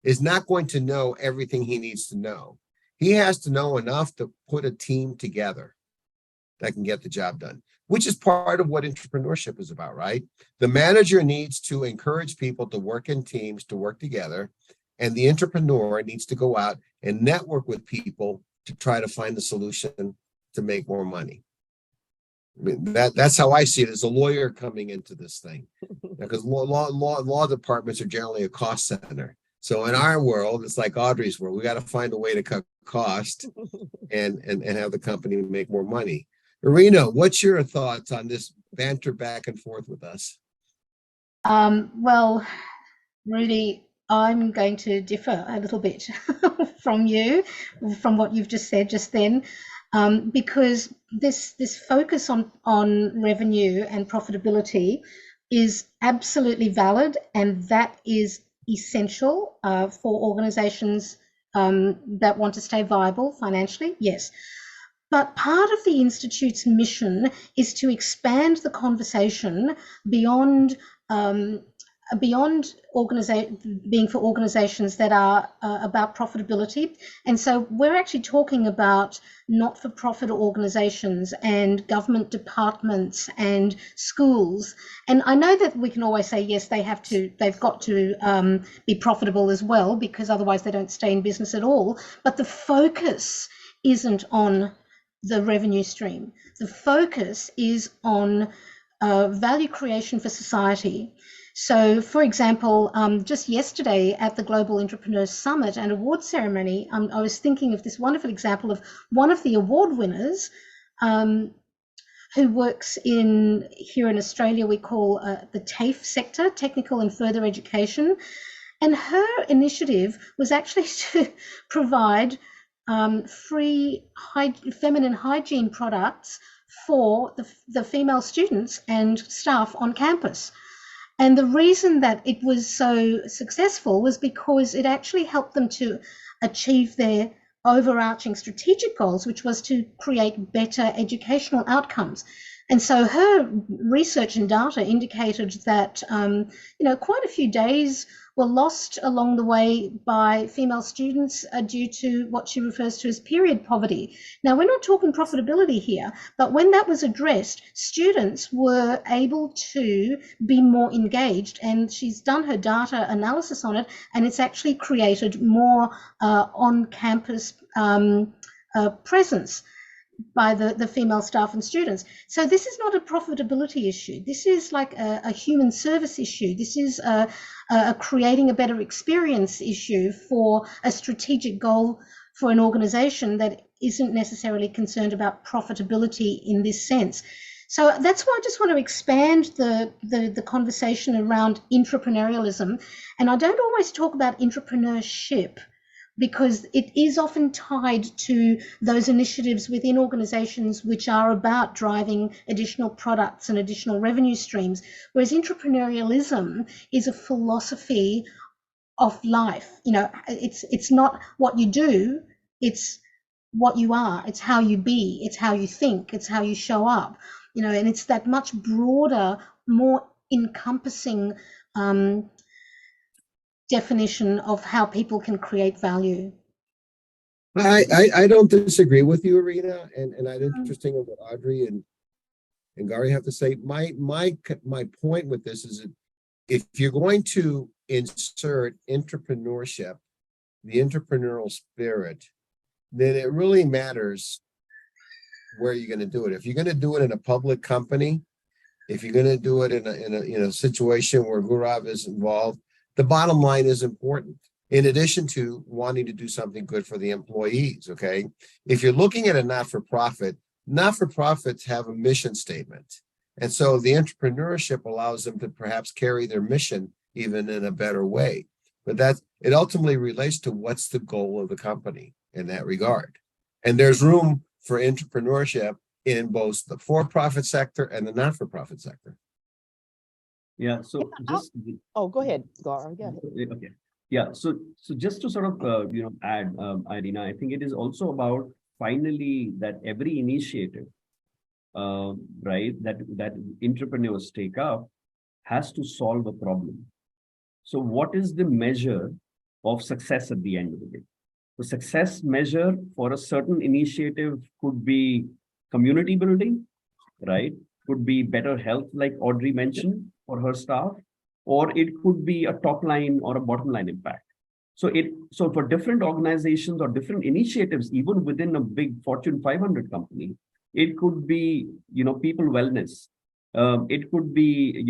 is not going to know everything he needs to know. He has to know enough to put a team together that can get the job done, which is part of what entrepreneurship is about, right? The manager needs to encourage people to work in teams, to work together, and the entrepreneur needs to go out and network with people to try to find the solution to make more money. I mean, that's how I see it as a lawyer coming into this thing, because law departments are generally a cost center. So in our world, it's like Audrey's world. We got to find a way to cut cost and have the company make more money. Irena, what's your thoughts on this banter back and forth with us? Well, Rudy, I'm going to differ a little bit from you, from what you've just said just then, because this focus on revenue and profitability is absolutely valid, and that is essential for organizations that want to stay viable financially, yes. But part of the Institute's mission is to expand the conversation beyond being for organizations that are about profitability. And so we're actually talking about not-for-profit organizations and government departments and schools. And I know that we can always say, yes, they've got to be profitable as well, because otherwise they don't stay in business at all. But the focus isn't on the revenue stream. The focus is on value creation for society. So, for example, just yesterday at the Global Entrepreneurs Summit and Award Ceremony, I was thinking of this wonderful example of one of the award winners who works here in Australia, we call the TAFE sector, Technical and Further Education. And her initiative was actually to provide free feminine hygiene products for the female students and staff on campus. And the reason that it was so successful was because it actually helped them to achieve their overarching strategic goals, which was to create better educational outcomes. And so her research and data indicated that, quite a few days were lost along the way by female students due to what she refers to as period poverty. Now, we're not talking profitability here, but when that was addressed, students were able to be more engaged, and she's done her data analysis on it, and it's actually created more on-campus presence by the female staff and students. So this is not a profitability issue. This is like a human service issue. This is a creating a better experience issue for a strategic goal for an organization that isn't necessarily concerned about profitability in this sense. So that's why I just want to expand the conversation around intrapreneurialism. And I don't always talk about entrepreneurship, because it is often tied to those initiatives within organizations which are about driving additional products and additional revenue streams, whereas entrepreneurialism is a philosophy of life. It's not what you do, it's what you are, it's how you be, it's how you think, it's how you show up, and it's that much broader, more encompassing definition of how people can create value. I don't disagree with you, Irena, and I think interesting of what Audrey and Gary have to say. My point with this is that if you're going to insert entrepreneurship, the entrepreneurial spirit, then it really matters where you're going to do it. If you're going to do it in a public company, if you're going to do it in a situation where Gaurav is involved, the bottom line is important, in addition to wanting to do something good for the employees, okay? If you're looking at a not-for-profit, not-for-profits have a mission statement. And so the entrepreneurship allows them to perhaps carry their mission even in a better way. But it ultimately relates to what's the goal of the company in that regard. And there's room for entrepreneurship in both the for-profit sector and the not-for-profit sector. Yeah, so just go ahead, Gaurav. Go ahead. Okay. Yeah, so just to sort of add, Irena, I think it is also about finally that every initiative, right, that entrepreneurs take up has to solve a problem. So what is the measure of success at the end of the day? The success measure for a certain initiative could be community building, right? Could be better health, like Audrey mentioned, for her staff, or it could be a top line or a bottom line impact. So for different organizations or different initiatives, even within a big Fortune 500 company, it could be, people wellness. It could be,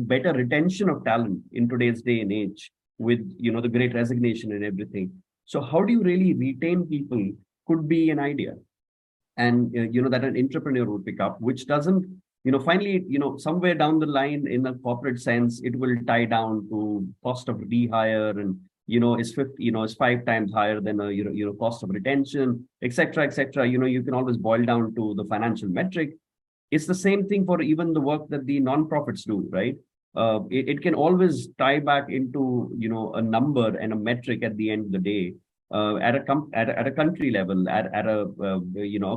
better retention of talent in today's day and age with, the great resignation and everything. So how do you really retain people could be an idea. And, that an entrepreneur would pick up, which doesn't, finally, somewhere down the line in a corporate sense, it will tie down to cost of rehire and, is 5 times higher than a, cost of retention, et cetera, et cetera. You can always boil down to the financial metric. It's the same thing for even the work that the nonprofits do, right? It can always tie back into, a number and a metric at the end of the day. At a country level, at a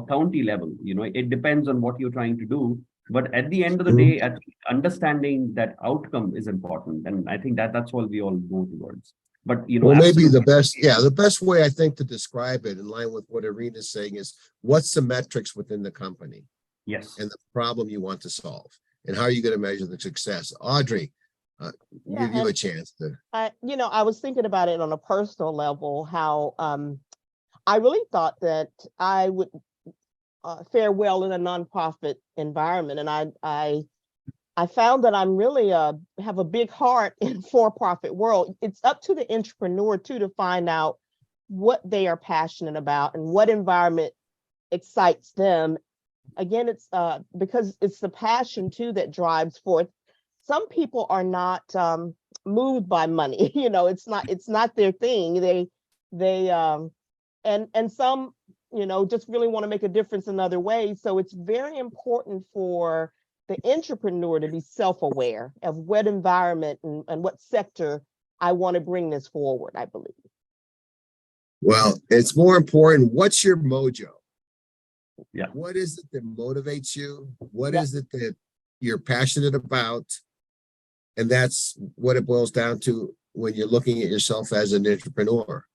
county level, it depends on what you're trying to do. But at the end of the day, I think understanding that outcome is important, and I think that's all we all go towards. But well, maybe the best way I think to describe it, in line with what Irena is saying, is what's the metrics within the company, yes, and the problem you want to solve, and how are you going to measure the success? Audrey, give you a chance to. I was thinking about it on a personal level, how I really thought that I would fare well in a nonprofit environment, and I found that I'm really have a big heart in for-profit world. It's up to the entrepreneur too to find out what they are passionate about and what environment excites them. Again, it's because it's the passion too that drives forth. Some people are not moved by money. It's not their thing. And some, just really want to make a difference in other ways. So it's very important for the entrepreneur to be self-aware of what environment and what sector I want to bring this forward, I believe. Well, it's more important. What's your mojo? Yeah. What is it that motivates you? What is it that you're passionate about? And that's what it boils down to when you're looking at yourself as an entrepreneur.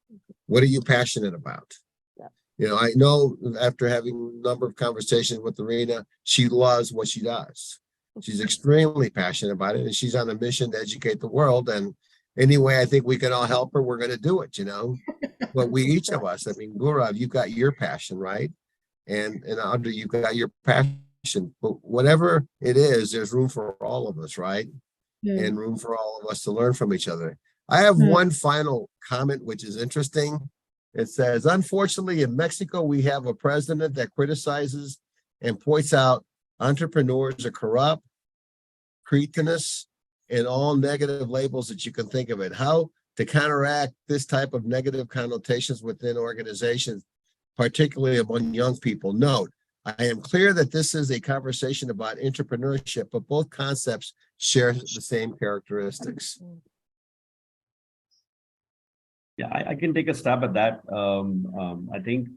What are you passionate about? I know after having a number of conversations with Irena, she loves what she does. She's extremely passionate about it, and she's on a mission to educate the world. And anyway, I think we can all help her. We're going to do it, But we, each of us, Gaurav, you've got your passion, right? And Audrey, you've got your passion. But whatever it is, there's room for all of us, right? And room for all of us to learn from each other. I have one final comment, which is interesting. It says, unfortunately, in Mexico, we have a president that criticizes and points out entrepreneurs are corrupt, cretinous, and all negative labels that you can think of it. How to counteract this type of negative connotations within organizations, particularly among young people. Note, I am clear that this is a conversation about entrepreneurship, but both concepts share the same characteristics. Yeah, I can take a stab at that. I think,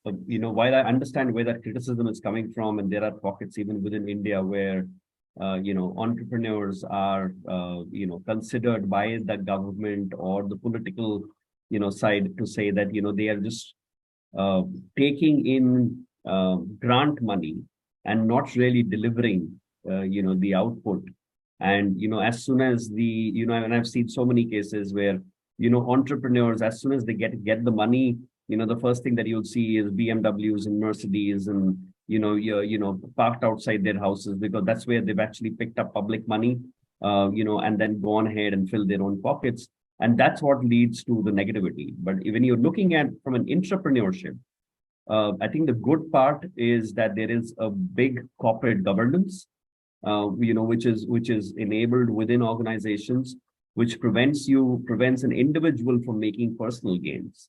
while I understand where that criticism is coming from, and there are pockets even within India where, entrepreneurs are, considered by the government or the political, side to say that, they are just taking in grant money and not really delivering, the output. And, as soon as and I've seen so many cases where, entrepreneurs, as soon as they get the money, the first thing that you'll see is BMWs and Mercedes and, parked outside their houses, because that's where they've actually picked up public money, and then gone ahead and fill their own pockets. And that's what leads to the negativity. But when you're looking at from an entrepreneurship, I think the good part is that there is a big corporate governance, which is enabled within organizations, which prevents an individual from making personal gains,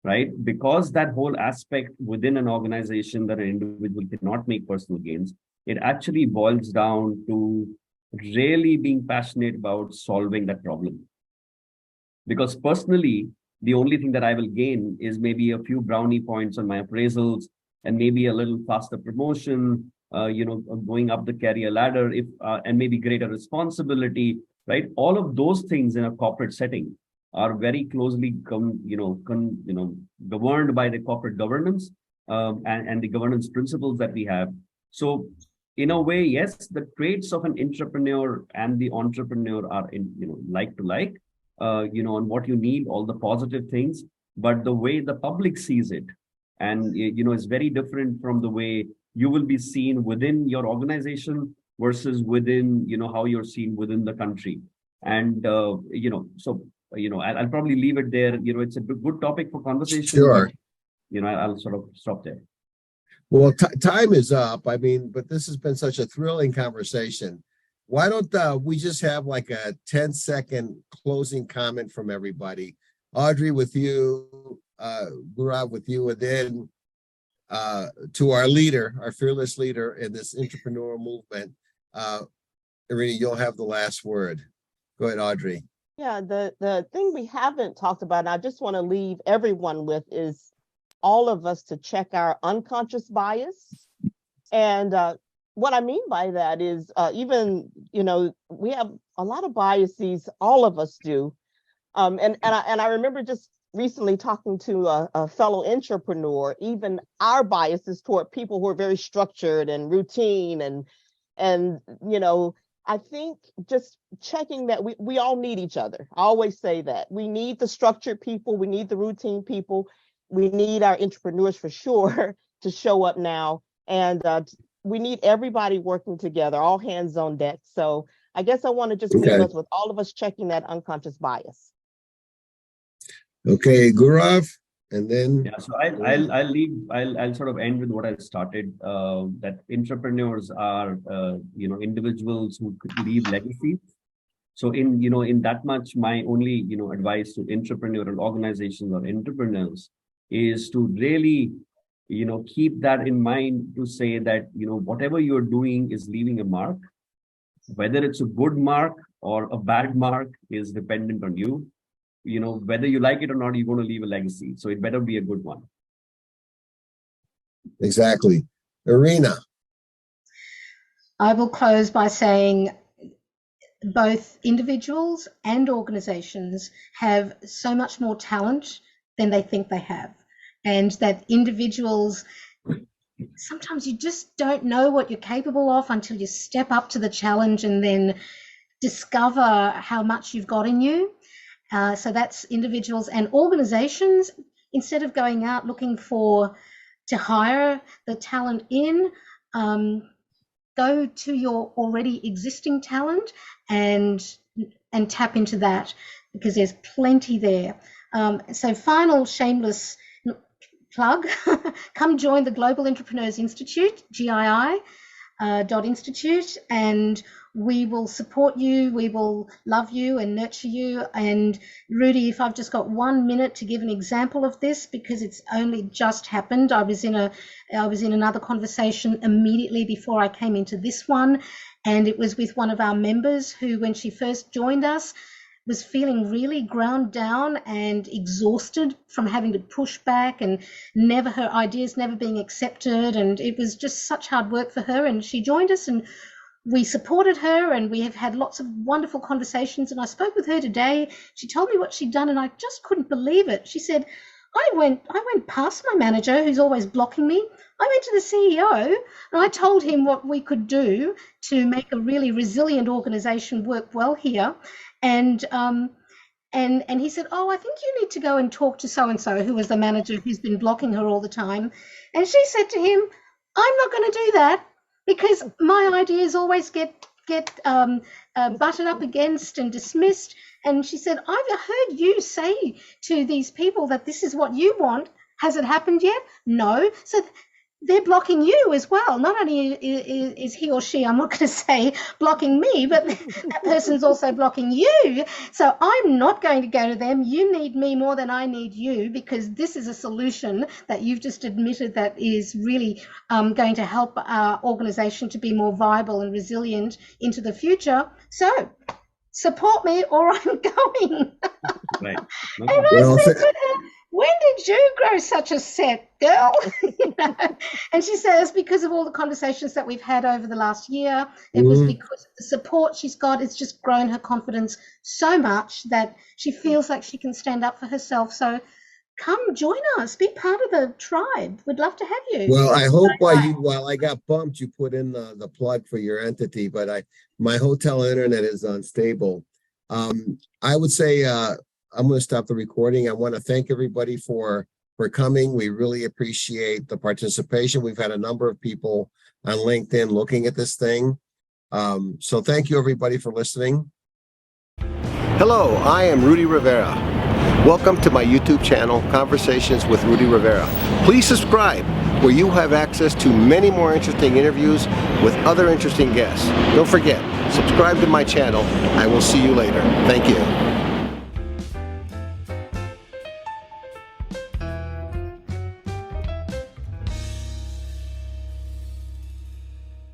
right? Because that whole aspect within an organization that an individual cannot make personal gains, it actually boils down to really being passionate about solving that problem. Because personally, the only thing that I will gain is maybe a few brownie points on my appraisals and maybe a little faster promotion, going up the career ladder, and maybe greater responsibility. right? All of those things in a corporate setting are very closely governed by the corporate governance and the governance principles that we have. So in a way, yes, the traits of an entrepreneur and the entrepreneur are like to like, on what you need, all the positive things, but the way the public sees it, and is very different from the way you will be seen within your organization versus within, how you're seen within the country. And, I'll probably leave it there. It's a good topic for conversation. Sure. But, I'll sort of stop there. Well, time is up. I mean, but this has been such a thrilling conversation. Why don't we just have like a 10-second closing comment from everybody? Audrey, with you, Gaurav, with you, and then to our leader, our fearless leader in this entrepreneurial movement. Irena, you'll have the last word. Go ahead, Audrey. Yeah, the thing we haven't talked about, and I just want to leave everyone with, is all of us to check our unconscious bias. And what I mean by that is even, we have a lot of biases, all of us do. And I remember just recently talking to a fellow entrepreneur, even our biases toward people who are very structured and routine and I think just checking that we all need each other. I always say that we need the structured people, we need the routine people, we need our entrepreneurs for sure to show up now, and we need everybody working together, all hands on deck. So I guess I want to just leave us with all of us checking that unconscious bias. Okay, Gaurav, and then so I'll sort of end with what I started. That entrepreneurs are individuals who could leave legacies. So in that much, my only advice to entrepreneurial organizations or entrepreneurs is to really keep that in mind, to say that whatever you're doing is leaving a mark. Whether it's a good mark or a bad mark is dependent on you. Whether you like it or not, you're going to leave a legacy. So it better be a good one. Exactly. Irena. I will close by saying both individuals and organizations have so much more talent than they think they have. And that individuals, sometimes you just don't know what you're capable of until you step up to the challenge and then discover how much you've got in you. So that's individuals, and organizations, instead of going out looking to hire the talent in, go to your already existing talent and tap into that, because there's plenty there. So final shameless plug, come join the Global Entrepreneurs Institute, GII.institute, and we will support you, we will love you and nurture you. And Rudy, if I've just got 1 minute to give an example of this, because it's only just happened. I was in another conversation immediately before I came into this one, and it was with one of our members who, when she first joined us, was feeling really ground down and exhausted from having to push back and her ideas never being accepted. And it was just such hard work for her. And she joined us and we supported her, and we have had lots of wonderful conversations. And I spoke with her today. She told me what she'd done, and I just couldn't believe it. She said, I went past my manager, who's always blocking me. I went to the CEO and I told him what we could do to make a really resilient organization work well here. And he said, oh, I think you need to go and talk to so-and-so, who was the manager who's been blocking her all the time. And she said to him, I'm not going to do that, because my ideas always get butted up against and dismissed. And she said, I've heard you say to these people that this is what you want. Has it happened yet? No. So they're blocking you as well. Not only is he or she, I'm not going to say, blocking me, but that person's also blocking you. So I'm not going to go to them. You need me more than I need you, because this is a solution that you've just admitted that is really going to help our organization to be more viable and resilient into the future. So support me or I'm going. Right. And I said to her, when did did you grow such a set, girl? You know? And she says because of all the conversations that we've had over the last year, it was because of the support she's got. It's just grown her confidence so much that she feels like she can stand up for herself. So come join us, be part of the tribe. We'd love to have you. Well, I hope while I got bumped, you put in the plug for your entity, but my hotel internet is unstable. I would say I'm going to stop the recording. I want to thank everybody for coming. We really appreciate the participation. We've had a number of people on LinkedIn looking at this thing. So thank you everybody for listening. Hello, I am Rudy Rivera. Welcome to my YouTube channel, Conversations with Rudy Rivera. Please subscribe, where you have access to many more interesting interviews with other interesting guests. Don't forget, subscribe to my channel. I will see you later. Thank you.